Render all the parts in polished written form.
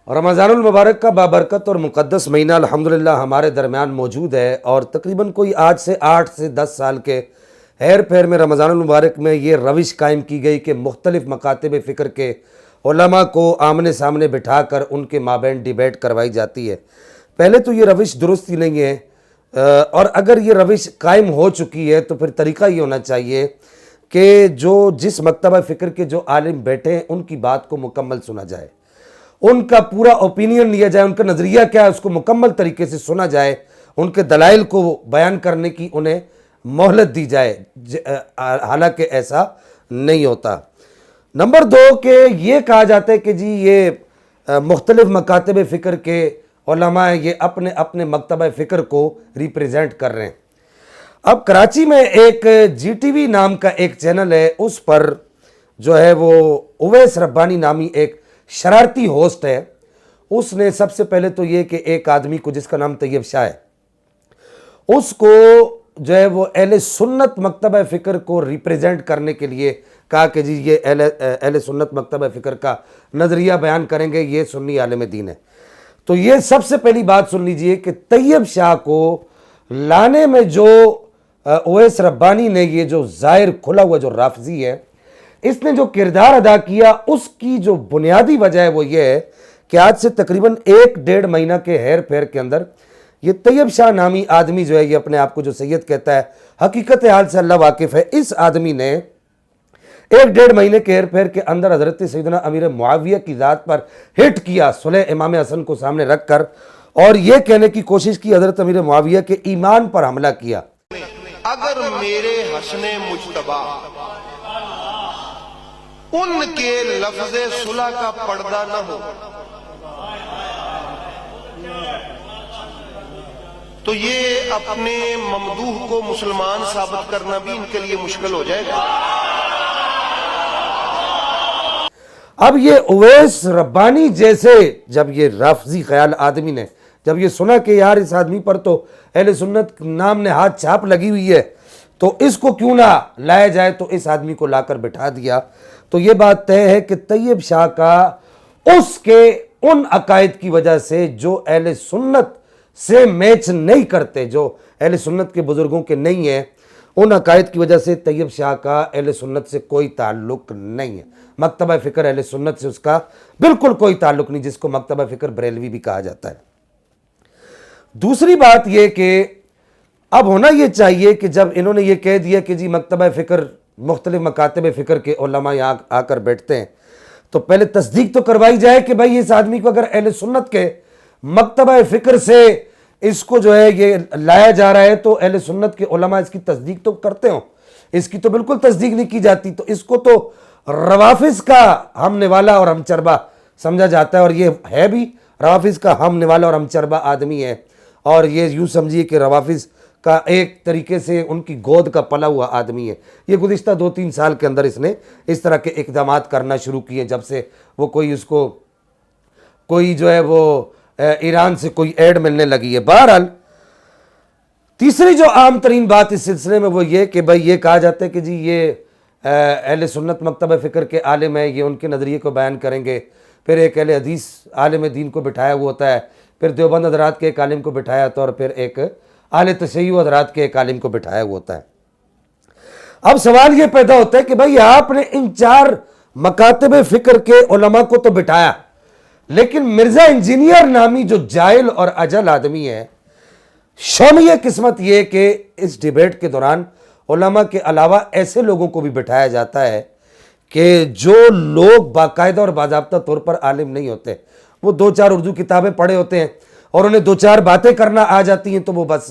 रमज़ानुल मुबारक का बाबरकत और मुक़द्दस महीना अल्हम्दुलिल्लाह हमारे दरमियान मौजूद है और तकरीबन कोई आज से 8 से 10 साल के हेर फेर में रमज़ानुल मुबारक में ये रविश कायम की गई कि मुख्तलिफ़ मकातिब फ़िक्र के उलमा को आमने सामने बिठा कर उनके माबैन डिबेट करवाई जाती है। पहले तो ये रविश दुरुस्त ही नहीं है और अगर ये रविश कायम हो चुकी है तो फिर तरीक़ा ये होना चाहिए कि जो जिस मकतबा फ़िक्र के जो आलिम बैठे हैं उनकी बात को मुकम्मल सुना जाए, उनका पूरा ओपिनियन लिया जाए, उनका नज़रिया क्या है उसको मुकम्मल तरीके से सुना जाए, उनके दलाइल को बयान करने की उन्हें मोहलत दी जाए। हालांकि ऐसा नहीं होता। नंबर 2 के ये कहा जाता है कि जी ये मुख्तलिफ मकातब फ़िक्र के उलमा ये अपने अपने मकतबा फ़िक्र को रिप्रेजेंट कर रहे हैं। अब कराची में एक GTV नाम का एक चैनल है, उस पर जो है वो उवैस रब्बानी नामी एक शरारती होस्ट है। उसने सबसे पहले तो ये कि एक आदमी को जिसका नाम तैयब शाह है, उसको जो है वो अहले सुन्नत मकतबा फ़िक्र को रिप्रेजेंट करने के लिए कहा कि जी ये अहले सुन्नत मकतबा फ़िक्र का नज़रिया बयान करेंगे, ये सुन्नी आलिम दीन है। तो ये सबसे पहली बात सुन लीजिए कि तैयब शाह को लाने में जो उवैस रब्बानी ने ये जो ज़ाहिर खुला हुआ जो राफजी है, इसने जो किरदार अदा किया उसकी जो बुनियादी वजह है वो ये है कि आज से तकरीबन 1-1.5 महीना के हेर फेर के अंदर ये तैयब शाह नामी आदमी जो है, ये अपने आप को जो सैयद कहता है, हकीकत हाल से अल्लाह वाकिफ़ है, इस आदमी ने 1-1.5 महीने के हेर फेर के अंदर हज़रत सैयदना अमीर मुआविया की ज़ात पर हिट किया, सुलह इमाम हसन को सामने रख कर, और यह कहने की कोशिश की हज़रत अमीर मुआविया के ईमान पर हमला किया। अगर मेरे हसने मुजतबा उनके लफ्ज़े सुलह का पर्दा न हो तो ये अपने ममदूह को मुसलमान साबित करना भी इनके लिए मुश्किल हो जाएगा। अब ये उवैस रब्बानी जैसे जब ये राफजी ख्याल आदमी ने जब ये सुना कि यार इस आदमी पर तो अहले सुन्नत नाम ने हाथ छाप लगी हुई है, तो इसको क्यों ना लाया जाए, तो इस आदमी को लाकर बिठा दिया। तो ये बात तय है कि तैयब शाह का उसके उन अकायद की वजह से जो अहले सुन्नत से मैच नहीं करते, जो अहले सुन्नत के बुजुर्गों के नहीं है, उन अकायद की वजह से तैयब शाह का अहले सुन्नत से कोई ताल्लुक नहीं है। मकतबा फ़िक्र अहले सुन्नत से उसका बिल्कुल कोई ताल्लुक नहीं, जिसको मकतबा फ़िक्र बरेलवी भी कहा जाता है। दूसरी बात यह कि अब होना यह चाहिए कि जब इन्होंने ये कह दिया कि जी मकतबा फ़िक्र मुख्तलिफ मकातब फ़िक्र के उलमा यहाँ आकर बैठते हैं, तो पहले तस्दीक तो करवाई जाए कि भाई इस आदमी को अगर अहले सुन्नत के मकतबा फ़िक्र से इसको जो है ये लाया जा रहा है तो अहले सुन्नत के उलमा इसकी तस्दीक तो करते हो, इसकी तो बिल्कुल तस्दीक नहीं की जाती। तो इसको तो रवाफिज का हम निवाला और हमचरबा समझा जाता है, और ये है भी रवाफिज का हम निवाला और हमचरबा आदमी है, और ये यूँ समझिए कि रवाफिज का एक तरीके से उनकी गोद का पला हुआ आदमी है। ये गुज़िश्ता 2-3 साल के अंदर इसने इस तरह के इक़दामात करना शुरू किए, जब से वो कोई उसको कोई जो है वो ईरान से कोई ऐड मिलने लगी है। बहरहाल तीसरी जो आम तरीन बात इस सिलसिले में वो ये कि भाई ये कहा जाता है कि जी ये अहले सुन्नत मकतबा फ़िक्र के आलिम है, ये उनके नज़रिए को बयान करेंगे। फिर एक अहले हदीस आलिम दीन को बिठाया हुआ होता है, फिर देवबंद हज़रात के एक आलिम को बिठाया होता है, और फिर एक आले तशय्युअ हज़रात के एक आलिम को बिठाया हुआ होता है। अब सवाल ये पैदा होता है कि भाई आपने इन 4 मकातब फ़िक्र के उलमा को तो बिठाया, लेकिन मिर्ज़ा इंजीनियर नामी जो जाहिल और अजल आदमी है, शौनिय किस्मत ये कि इस डिबेट के दौरान उलमा के अलावा ऐसे लोगों को भी बिठाया जाता है कि जो लोग बाकायदा और बाज़ाब्ता तौर पर आलिम नहीं होते, वो 2-4 उर्दू किताबें पढ़े होते हैं और उन्हें 2-4 बातें करना आ जाती हैं, तो वो बस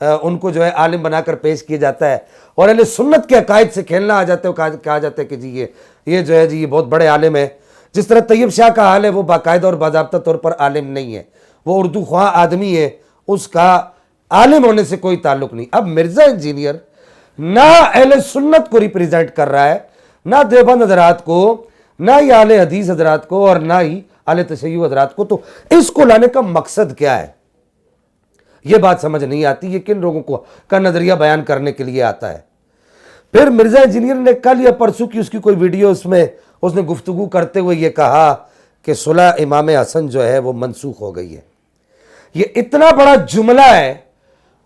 उनको जो है आलिम बनाकर पेश किया जाता है, और अहले सुन्नत के अकायद से खेलना आ जाते हैं। कहा जाता है कि जी ये जो है जी ये बहुत बड़े आलिम है। जिस तरह तैयब शाह का हाल है, वो बाकायदा और बाज़ाब्ता तौर पर आलिम नहीं है, वो उर्दू ख्वाह आदमी है, उसका आलिम होने से कोई ताल्लुक नहीं। अब मिर्ज़ा इंजीनियर ना अहले सुन्नत को रिप्रेजेंट कर रहा है, ना देवबंद हज़रात को, ना ही आले हदीस हज़रात को, और ना ही आले तशय्युअ हज़रात को। तो इसको लाने का मकसद क्या है, यह बात समझ नहीं आती। ये किन लोगों को का नज़रिया बयान करने के लिए आता है। फिर मिर्ज़ा इंजीनियर ने कल या परसों की उसकी कोई वीडियो, उसमें उसने गुफ्तगू करते हुए ये कहा कि सुलह इमाम हसन जो है वो मनसूख हो गई है। ये इतना बड़ा जुमला है,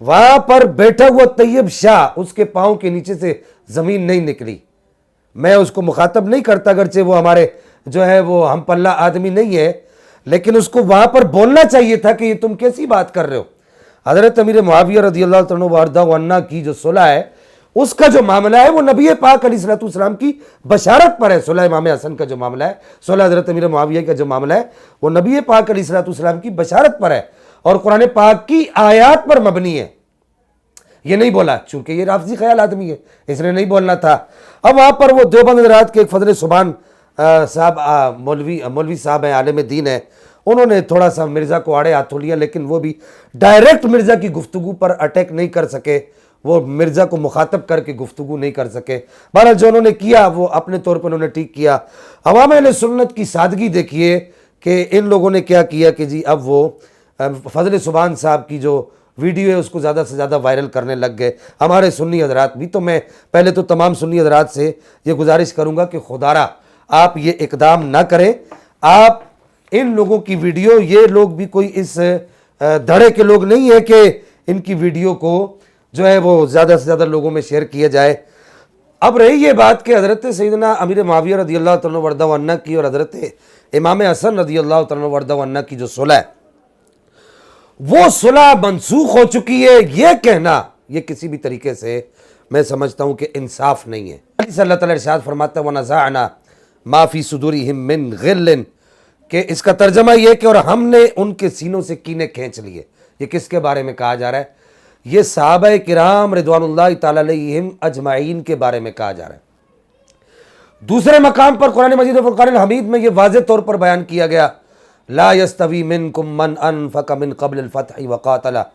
वहां पर बैठा हुआ तैयब शाह उसके पांव के नीचे से जमीन नहीं निकली। मैं उसको मुखातब नहीं करता, अगरचे वो हमारे जो है वो हम पल्ला आदमी नहीं है, लेकिन उसको वहां पर बोलना चाहिए था कि ये तुम कैसी बात कर रहे हो। हजरत अमीर मुआविया रदियल्लाहु तआला अन्हु की जो सुलह है उसका जो मामला है वो नबी पाक अलैहिस्सलाम की बशारत पर है। सुलह इमाम हसन का जो मामला है, सुलह हजरत अमीर मुआविया का जो मामला है वो नबी पाक अलैहिस्सलाम की बशारत पर है और कुरान पाक की आयात पर मबनी है। ये नहीं बोला चूंकि ये राफजी ख्याल आदमी है, इसने नहीं बोलना था। अब वहां पर वो देवबंद हज़रात के एक फजल सुबान साहब मौलवी साहब हैं, आलिम दीन है, उन्होंने थोड़ा सा मिर्ज़ा को आड़े हाथों लिया, लेकिन वो भी डायरेक्ट मिर्ज़ा की गुफ्तगू पर अटैक नहीं कर सके, वो मिर्ज़ा को मुखातब करके गुफ्तगू नहीं कर सके। बहरहाल जो उन्होंने किया वो अपने तौर पर उन्होंने ठीक किया। अवाम अहले सुन्नत की सादगी देखिए कि इन लोगों ने क्या किया कि जी अब वो फजल सुबान साहब की जो वीडियो है उसको ज़्यादा से ज़्यादा वायरल करने लग गए। हमारे सुन्नी हजरात भी, तो मैं पहले तो तमाम सुन्नी हजरात से ये गुजारिश करूँगा कि खुदारा आप ये इकदाम ना करें। आप इन लोगों की वीडियो, ये लोग भी कोई इस धड़े के लोग नहीं है कि इनकी वीडियो को जो है वो ज़्यादा से ज़्यादा लोगों में शेयर किया जाए। अब रही ये बात कि हज़रत सैयदना अमीर मुआविया रदियल्लाहु तआला वर्दा अन्ना की और हज़रत इमाम हसन रदियल्लाहु तआला वर्दा अन्ना की जो सुलह है वो सुलह मनसूख हो चुकी है, ये कहना ये किसी भी तरीके से मैं समझता हूं कि इंसाफ नहीं है। अल्लाह ताला इरशाद फरमाता है वनज़अना मा फी सुदूरिहिम मिन गिल्लिन, कि इसका तर्जमा ये कि और हमने उनके सीनों से कीने खींच लिए। ये किसके बारे में कहा जा रहा है? ये सहाबा किराम रिदवानुल्लाहि ताला अलैहिम अजमाइन के बारे में कहा जा रहा है। दूसरे मकाम पर कुरान मजीद फुरकान हमीद में ये वाज़ेह तौर पर बयान किया गया, ला यस्तवी मिनकुम मन अनफक मिन क़ब्ल अल-फ़त्ह व क़ातला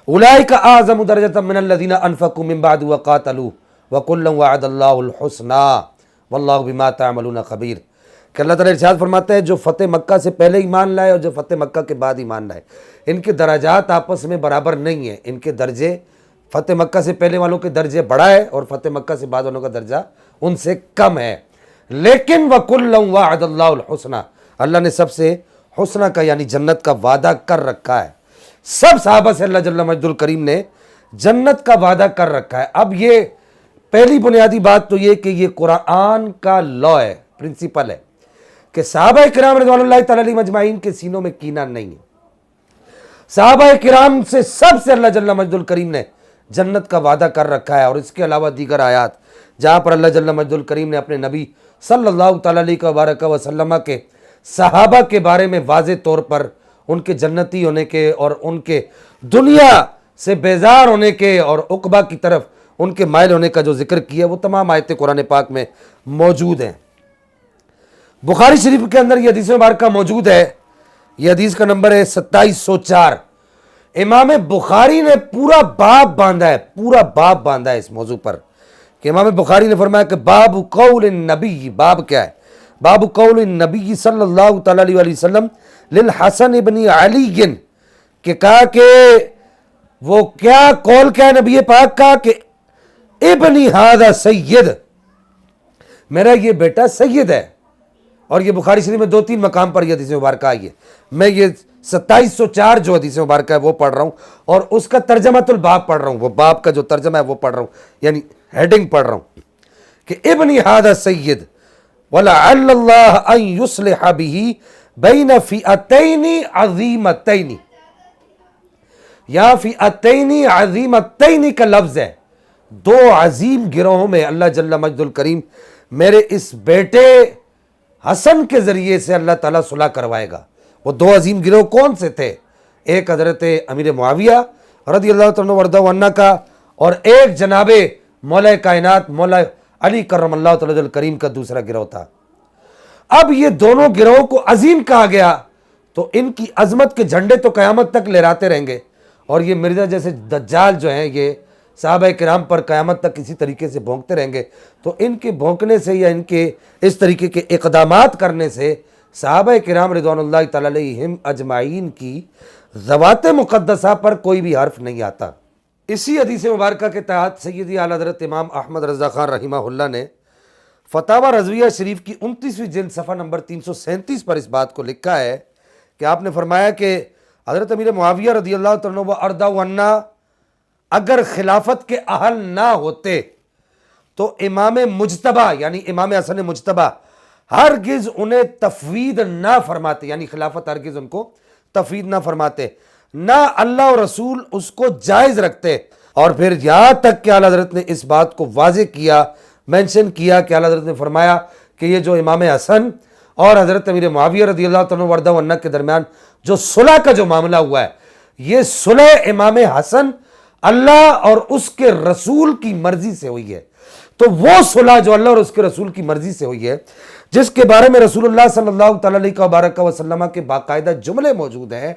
उलाइका आज़मु दरजतम मिन अल्लज़ीना अनफ़क़ू मिन बअद व क़ातलू व कुल्लन वअदल्लाहुल हुस्ना वल्लाहु बिमा तअमलून ख़बीर। कि अल्लाह ताला इरशाद फरमाता है जो फ़तेह मक्का से पहले ईमान लाए और जो फ़तेह मक्का के बाद ईमान लाए, इनके दराजात आपस में बराबर नहीं है। इनके दर्जे फ़तेह मक्का से पहले वालों के दर्जे बड़ा है और फ़तेह मक्का से बाद वालों का दर्जा उनसे कम है। लेकिन व कुल्लन वअदल्लाहुल हुस्ना, अल्लाह ने सबसे हुस्ना का यानी जन्नत का वादा कर रखा है। सब सहाबा से अल्लाह जल्ल मजदुल करीम ने जन्नत का वादा कर रखा है। अब ये पहली बुनियादी बात तो ये कि ये कुरान का लॉ है, प्रिंसिपल है कि सहाबा किराम रिज़वानुल्लाहि तआला अलैहिम अजमाइन के सीनों में कीना नहीं है। सहाबा किराम से सबसे अल्लाह जल्ल मजदुल करीम ने जन्नत का वादा कर रखा है। और इसके अलावा दीगर आयात जहाँ पर अल्लाह जल्ल मजदुल करीम ने अपने नबी सल्लल्लाहु तआला अलैहि वसल्लम के सहाबा के बारे में वाज़े तौर पर उनके जन्नती होने के और उनके दुनिया से बेजार होने के और उक़बा की तरफ उनके माइल होने का जो जिक्र किया वो तमाम आयतें कुरान पाक में मौजूद हैं। बुखारी शरीफ के अंदर ये हदीस मुबारक मौजूद है। ये हदीस का नंबर है 2704। इमाम बुखारी ने पूरा बाब बांधा है, पूरा बाब बांधा है इस मौजू पर कि इमाम बुखारी ने फरमाया कि बाब कौल नबी, बाब क्या है? बाब कौल नबी सल्लल्लाहु तआला अलैहि वसल्लम लिल हसन इब्न अली, के कहा कि वो क्या कौल क्या है नबी पाक का कि इब्नी हादा सैयद, मेरा ये बेटा सैयद है। और ये बुखारी शरीफ में 2-3 मकाम पर यह हदीस मुबारक आई है। मैं ये 2704 जो हदीस मुबारक है वो पढ़ रहा हूँ और उसका तर्जमातुल बाब पढ़ रहा हूँ, वो बाब का जो तर्जमा है वो पढ़ रहा हूँ, यानी हेडिंग पढ़ रहा हूँ कि इब्नी हादा सैयद वलअल्लाह अन युस्लिह बिही बैन फ़िअतैनि अज़ीमतैनि, या फ़िअतैनि अज़ीमतैनि का लफ्ज़ है। 2 अजीम गिरोहों में अल्लाह जल्ल मजदुल करीम मेरे इस बेटे हसन के ज़रिए से अल्लाह ताला सुलह करवाएगा। वो 2 अजीम गिरोह कौन से थे? एक हज़रत अमीर मुआविया रदियल्लाहु तआला अन्हु का और एक जनाबे मौला कायनात मौला अली करमल्लाहु तआला करीम का दूसरा गिरोह था। अब ये दोनों गिरोह को अजीम कहा गया तो इनकी अजमत के झंडे तो क़यामत तक लहराते रहेंगे और ये मिर्ज़ा जैसे दज्जाल जो हैं ये सहाबा किराम पर क़यामत तक इसी तरीके से भौंकते रहेंगे। तो इनके भौंकने से या इनके इस तरीके के इक़दामात करने से सहाबा किराम रिज़वानुल्लाहि तआला अलैहिम अजमाइन की ज़वात मुक़द्दसा पर कोई भी हर्फ नहीं आता। इसी हदीस मुबारक के तहत सैयदी आला हज़रत इमाम अहमद रज़ा ख़ान रहिमहुल्लाह ने फतावा रज़विया शरीफ की 29वीं जिल्द सफ़ा नंबर 337 पर इस बात को लिखा है कि आपने फरमाया कि हज़रत अमीर मुआविया रज़ियल्लाहु तआला अन्हु व अर्दा अन्ना अगर खिलाफत के अहल ना होते तो इमाम मुजतबा यानी इमाम हसन मुजतबा हरगिज उन्हें तफवीद ना फरमाते, यानी खिलाफत हरगिज उनको तफवीद ना फरमाते, ना अल्लाह और रसूल उसको जायज़ रखते। और फिर यहाँ तक कि आला हज़रत ने इस बात को वाज़े किया, मेंशन किया कि आला हज़रत ने फरमाया कि ये जो इमाम हसन और हज़रत अमीर मुआविया रज़ियल्लाहु तआला वर्दा वन्ना के दरमियान जो सुलह का जो मामला हुआ है, ये सुलह इमाम हसन अल्लाह और उसके रसूल की मर्जी से हुई है। तो वो सुलह जो अल्लाह और उसके रसूल की मर्जी से हुई है, जिसके बारे में रसूलुल्लाह सल्लल्लाहु अलैहि वसल्लम के बाकायदा जुमले मौजूद हैं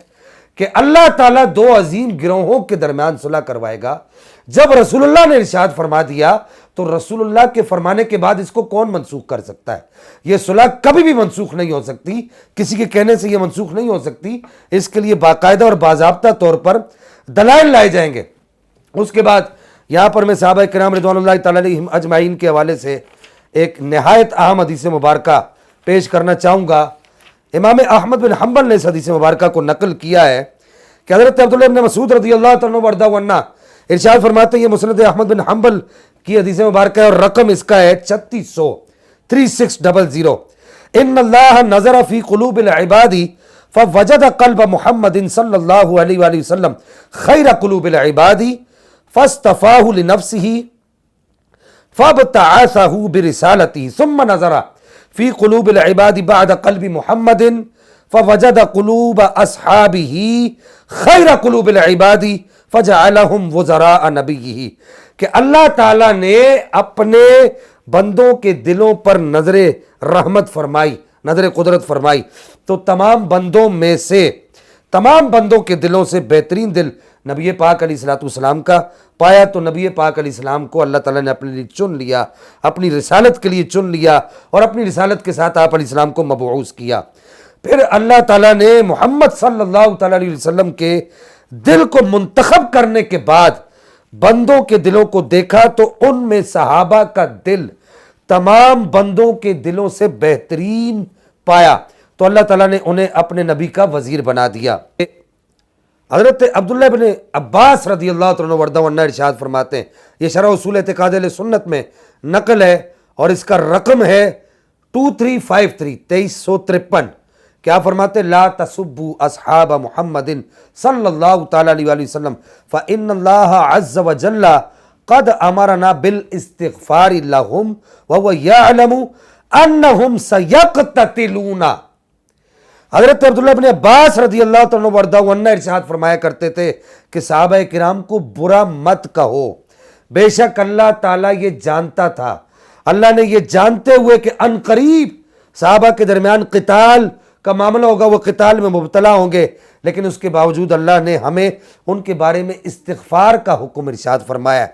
कि अल्लाह ताला दो अजीम गिरोहों के दरमियान सुलह करवाएगा। जब रसूलुल्लाह ने इरशाद फरमा दिया तो रसूलुल्लाह के फरमाने के बाद इसको कौन मनसूख कर सकता है? यह सुलह कभी भी मनसूख नहीं हो सकती, किसी के कहने से यह मनसूख नहीं हो सकती। इसके लिए बाकायदा और बाज़ाब्ता तौर पर दलाइल लाए जाएंगे। उसके बाद यहाँ पर मैं सहाबा किराम रिज़वानुल्लाह तआला अलैहिम अजमाइन के हवाले से एक नहायत अहम हदीस मुबारका पेश करना चाहूँगा। इमाम अहमद बिन हम्बल ने इस हदीस मुबारका को नकल किया है कि हज़रत अब्दुल्लाह इब्न मसूद रज़ियल्लाहु तआला वर्दा वन्ना इरशाद फरमाते हैं, ये मुस्नद अहमद बिन हम्बल की हदीस मुबारका है और रकम इसका है 3600 इन्नल्लाह नज़र फ़ी क़ुलूबिल इबादी फ़वजद क़ल्ब मुहम्मदिन सल्लल्लाहु अलैहि वसल्लम खैर क़ुलूबिल इबादी फ़स्तफ़ाहु लिनफ़्सिही फ़बतअसहु बिरिसालतिही सुम्मा नज़र फ़ी क़ुलूबिल इबादी बअद क़ल्बि मुहम्मदिन फ़वजद क़ुलूब अस्हाबिही खैर क़ुलूबिल इबादी फ़जअलहुम वज़राअ नबिय्यिही कि अल्लाह ताला ने अपने बंदों के दिलों पर नजरे रहमत फरमाई, नजर कुदरत फरमाई, तो तमाम बंदों में से, तमाम बंदों के दिलों से बेहतरीन दिल नबी पाक अलैहिस्सलाम का पाया। तो नबी पाक अलैहिस्सलाम को अल्लाह ताला ने अपने लिए चुन लिया, अपनी रिसालत के लिए चुन लिया और अपनी रिसालत के साथ आप अलैहिस्सलाम को मबऊस किया। फिर अल्लाह ताला ने मोहम्मद सल्लल्लाहु अलैहि वसल्लम के दिल को मुंतखब करने के बाद बंदों के दिलों को देखा तो उनमें सहाबा का दिल तमाम बंदों के दिलों से बेहतरीन पाया। तो अल्लाह ताला ने उन्हें अपने नबी का वजीर बना दिया। हज़रत अब्दुल्लाह इब्न अब्बास रज़ियल्लाहु तआला वर्दा वन्ना इरशाद फरमाते हैं, ये शरह उसूल एतिक़ाद अहले सुन्नत में नकल है और इसका रकम है 2353 क्या फरमाते, ला तसुब्बू अस्हाब मुहम्मदिन सल्लल्लाहु तआला अलैहि वसल्लम फ़इन्नल्लाह अज़्ज़ व जल्ला क़द अमरना बिल इस्तिग़फ़ारि लहुम व हुव यअलमु अन्नहुम सयक़ततिलूना। हज़रत अब्दुल्लाह इब्न अब्बास रज़ियल्लाहु तआला वर्दा वन्ना इरशाद फरमाया करते थे कि सहाबा किराम को बुरा मत कहो, बेशक अल्लाह ताला ये जानता था, अल्लाह ने ये जानते हुए कि अनकरीब सहाबा के दरमियान क़िताल का मामला होगा, वो क़िताल में मुब्तला होंगे, लेकिन उसके बावजूद अल्लाह ने हमें उनके बारे में इस्तिग़फ़ार का हुक्म इरशाद फरमाया।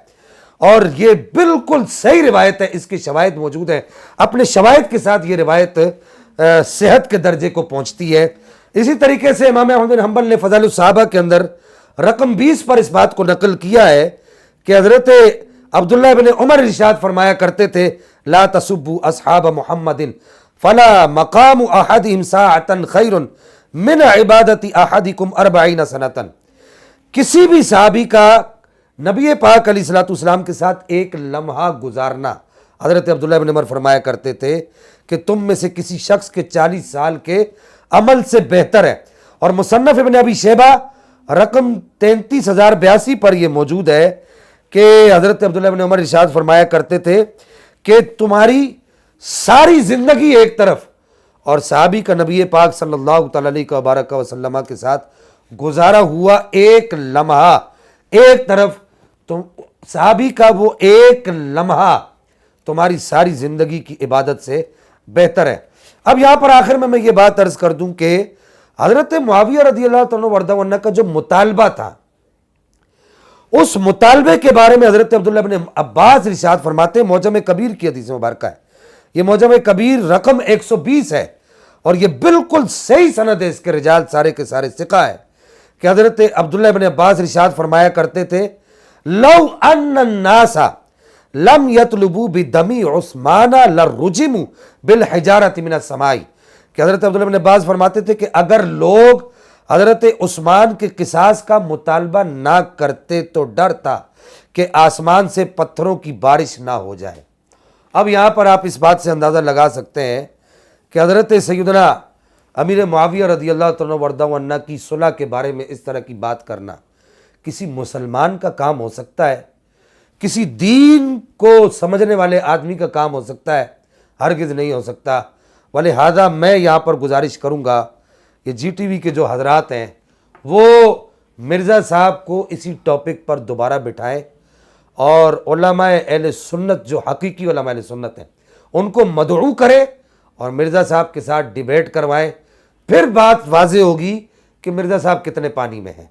और ये बिल्कुल सही रिवायत है, इसके शवाहिद मौजूद हैं, अपने शवाहिद के साथ ये रिवायत सेहत के दर्जे को पहुँचती है। इसी तरीके से इमाम अहमद बिन हम्बल ने फ़ज़ाइल सहाबा के अंदर रकम 20 पर इस बात को नकल किया है कि हज़रत अब्दुल्लाह इब्न उमर इरशाद फरमाया करते थे, ला तसुब्बू अस्हाब मुहम्मदिन फला मकाम अहदिहिम साअतन खैरुन मिन इबादति अहदिकुम 40 सनतन। किसी भी सहाबी का नबी पाक अलैहिस्सलाम के साथ एक लम्हा गुजारना, हज़रत अब्दुल्लाह इब्न उमर फरमाया करते थे कि तुम में से किसी शख्स के 40 साल के अमल से बेहतर है। और मुसन्नफ़ इब्न अबी शैबा रकम 33,082 पर यह मौजूद है कि हज़रत अब्दुल्लाह इब्न उमर इरशाद फरमाया करते थे कि तुम्हारी सारी जिंदगी एक तरफ और सहाबी का नबी पाक सल्लल्लाहु अलैहि वसल्लम के साथ गुजारा हुआ एक लम्हा एक तरफ, तुम सहाबी का वो एक लम्हा तुम्हारी सारी जिंदगी की इबादत से बेहतर है। अब यहां पर आखिर में मैं ये बात अर्ज कर दूं कि हजरत मुआविया रज़ियल्लाहु तआला वर्दा वन्ना का जो मुतालबा था, उस मुतालबे के बारे में हजरत अब्दुल्लाह इब्न अब्बास इरशाद फरमाते हैं, मौजम कबीर की हदीस मुबारक है, ये मौजम कबीर रकम 120 है और ये बिल्कुल सही सनद है, इसके रिजाल सारे के सारे सिका है कि हजरत अब्दुल्लाह इब्न अब्बास इरशाद फरमाया करते थे, लौ अन्नन नासा लम यतलुबू बिदमी उस्माना लरुजिमु बिल हिजारत मिन समाई, कि हज़रत अब्दुल्लाह इब्न अब्बास फरमाते थे कि अगर लोग हज़रत उस्मान के किसास का मुतालबा ना करते तो डर था कि आसमान से पत्थरों की बारिश ना हो जाए। अब यहाँ पर आप इस बात से अंदाज़ा लगा सकते हैं कि हज़रत सैयदना अमीर मुआविया रज़ियल्लाहु तआला वर्दा अन्ना की सुलह के बारे में इस तरह की बात करना किसी मुसलमान का काम हो सकता है, किसी दीन को समझने वाले आदमी का काम हो सकता है? हरगिज़ नहीं हो सकता। वलिहाजा मैं यहाँ पर गुजारिश करूँगा, ये GTV के जो हजरात हैं वो मिर्ज़ा साहब को इसी टॉपिक पर दोबारा बिठाएं और उलमाए अहले सुन्नत, जो हकीकी उलमाए अहले सुन्नत हैं, उनको मदऊ करें और मिर्ज़ा साहब के साथ डिबेट करवाएं। फिर बात वाज़े होगी कि मिर्ज़ा साहब कितने पानी में हैं।